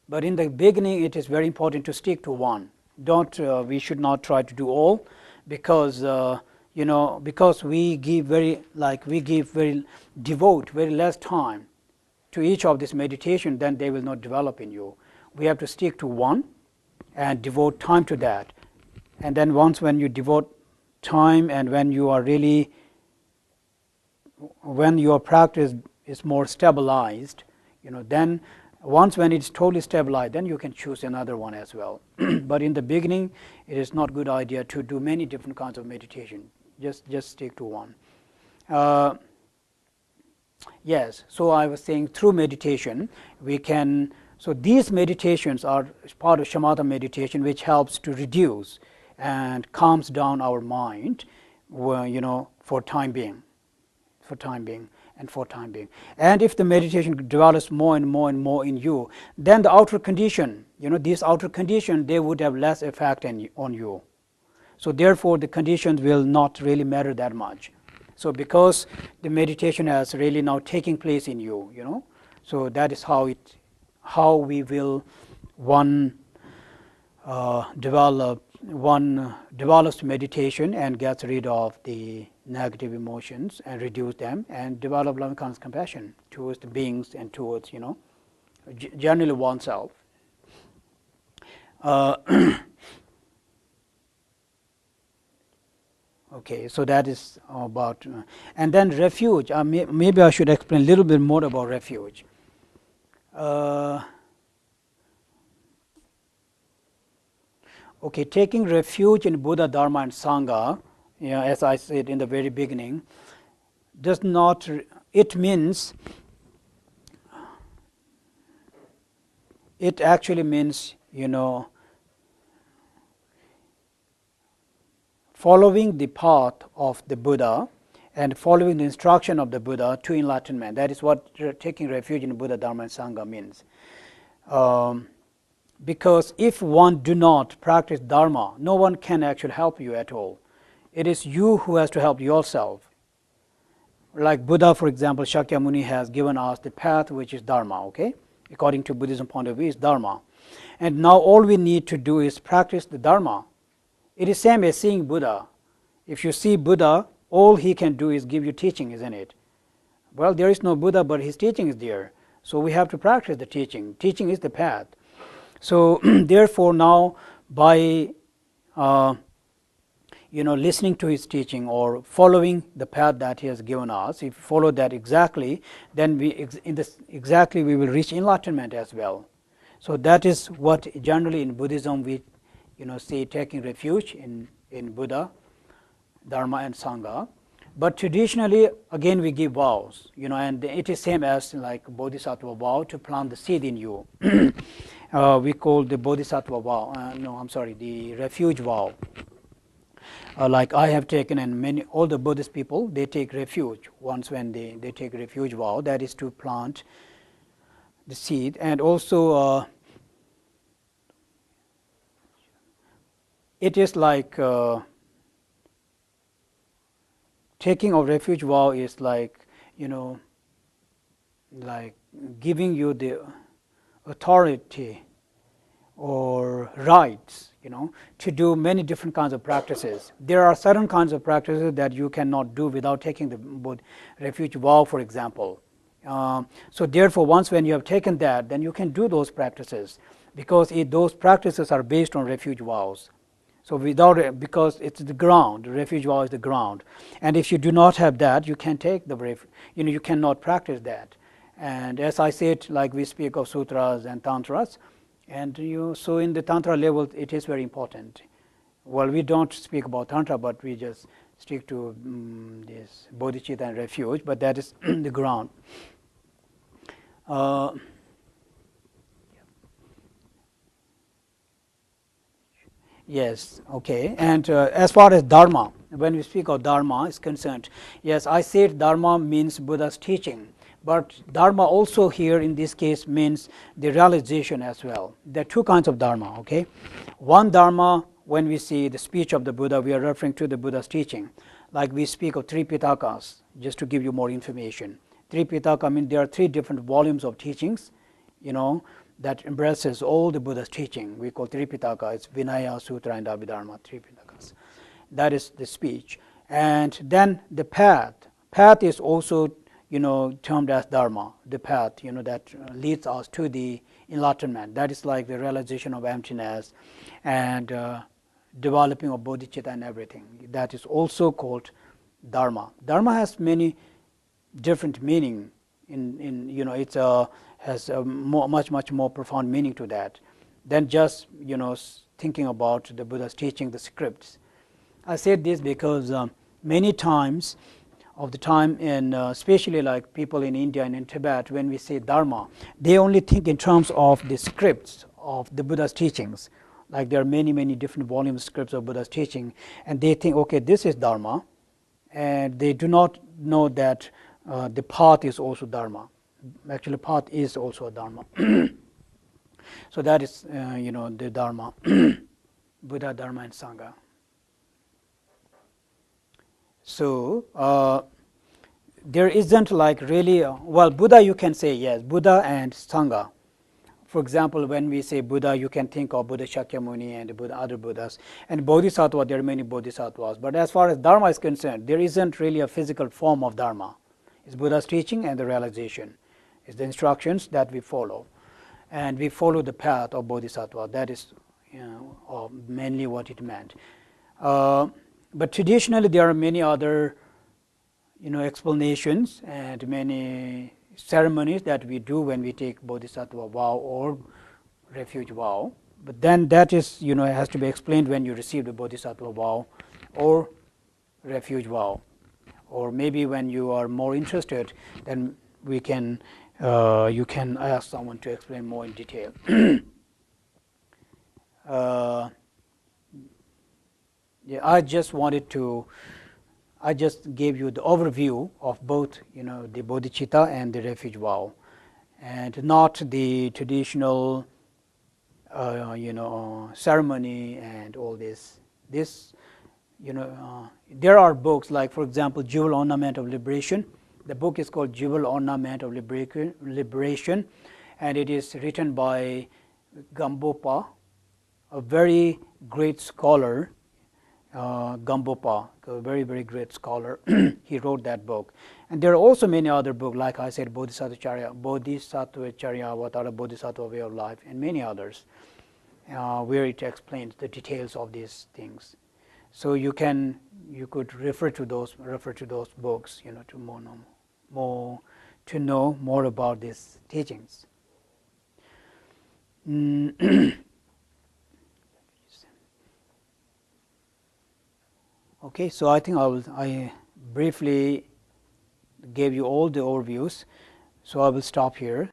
But in the beginning, it is very important to stick to one. We should not try to do all, because because we devote very less time to each of this meditation, then they will not develop in you. We have to stick to one and devote time to that. And then once when you devote time, and when your practice is more stabilized, then once when it's totally stabilized, then you can choose another one as well. But in the beginning, it is not a good idea to do many different kinds of meditation. Just stick to one. Yes, so I was saying through meditation, we can, so these meditations are part of shamatha meditation, which helps to reduce and calms down our mind, for time being. And if the meditation develops more and more and more in you, then the outer condition, these outer conditions, they would have less effect on you. So therefore, the conditions will not really matter that much. So because the meditation has really now taking place in you, so that is how we will develops meditation and gets rid of the negative emotions and reduce them, and develop loving kindness compassion towards the beings and towards generally oneself. Okay, so that is about, and then refuge. Maybe I should explain a little bit more about refuge. Okay, taking refuge in Buddha, Dharma, and Sangha, as I said in the very beginning, does not. It means. It actually means, following the path of the Buddha and following the instruction of the Buddha to enlightenment. That is what taking refuge in Buddha, Dharma, and Sangha means. Because if one do not practice Dharma, no one can actually help you at all. It is you who has to help yourself. Like Buddha, for example, Shakyamuni has given us the path, which is Dharma, okay? According to Buddhism point of view, is Dharma. And now all we need to do is practice the Dharma. It is same as seeing Buddha. If you see Buddha, all he can do is give you teaching, isn't it? Well, there is no Buddha, but his teaching is there. So we have to practice the teaching. Teaching is the path. So therefore now by listening to his teaching or following the path that he has given us, if we follow that exactly, then we will reach enlightenment as well. So that is what generally in Buddhism we say taking refuge in Buddha, Dharma, and Sangha. But traditionally, again, we give vows, and it is same as like Bodhisattva vow to plant the seed in you. We call the Bodhisattva vow, the refuge vow. Like I have taken, and all the Buddhist people, they take refuge once when they take refuge vow, that is to plant the seed. And also it is like taking a refuge vow is like, like giving you the authority or rights, to do many different kinds of practices. There are certain kinds of practices that you cannot do without taking the refuge vow, for example. So therefore, once when you have taken that, then you can do those practices, because those practices are based on refuge vows. So without, because it's the ground, the refuge vow is the ground, and if you do not have that, you can take the you cannot practice that. And as I said, like we speak of sutras and tantras, and so in the tantra level, it is very important. Well, we don't speak about tantra, but we just stick to this bodhicitta and refuge, but that is the ground. Yes, okay. And as far as Dharma, when we speak of Dharma is concerned, yes, I said Dharma means Buddha's teaching. But Dharma also here in this case means the realization as well. There are two kinds of Dharma, okay? One Dharma, when we see the speech of the Buddha, we are referring to the Buddha's teaching. Like we speak of three Pitakas, just to give you more information. Three Pitaka, there are three different volumes of teachings, that embraces all the Buddha's teaching. We call Tripitaka. It's Vinaya, Sutra, and Abhidharma, Tripitakas. That is the speech. And then the path. Path is also, termed as Dharma, the path, that leads us to the enlightenment. That is like the realization of emptiness and developing of bodhicitta and everything. That is also called Dharma. Dharma has many different meaning. It's has a much more profound meaning to that than just thinking about the Buddha's teaching, the scripts. I said this because many times of the time, in especially like people in India and in Tibet, when we say Dharma, they only think in terms of the scripts of the Buddha's teachings. Like there are many different volume scripts of Buddha's teaching, and they think, okay, this is Dharma, and they do not know that the path is also Dharma. Actually, path is also a Dharma. So that is, the Dharma, Buddha, Dharma, and Sangha. So there isn't like really, well, Buddha you can say yes, Buddha and Sangha. For example, when we say Buddha, you can think of Buddha Shakyamuni and Buddha, other Buddhas. And Bodhisattva, there are many Bodhisattvas. But as far as Dharma is concerned, there isn't really a physical form of Dharma. It's Buddha's teaching and the realization. It's the instructions that we follow. And we follow the path of Bodhisattva. That is mainly what it meant. But traditionally, there are many other explanations and many ceremonies that we do when we take Bodhisattva vow or Refuge vow. But then that is, has to be explained when you receive the Bodhisattva vow or Refuge vow. Or maybe when you are more interested, then we can, you can ask someone to explain more in detail. Yeah, I just gave you the overview of both, the bodhicitta and the refuge vow, and not the traditional, ceremony and all this. There are books like, for example, Jewel Ornament of Liberation. The book is called Jewel Ornament of Liberation, and it is written by Gampopa, a very great scholar. Gampopa, a very great scholar. He wrote that book. And there are also many other books, like I said, Bodhisattva Charya, Avatara Bodhisattva Way of Life, and many others, where it explains the details of these things. So you could refer to those books, to know more about these teachings. Okay, so I think I briefly gave you all the overviews, so I will stop here.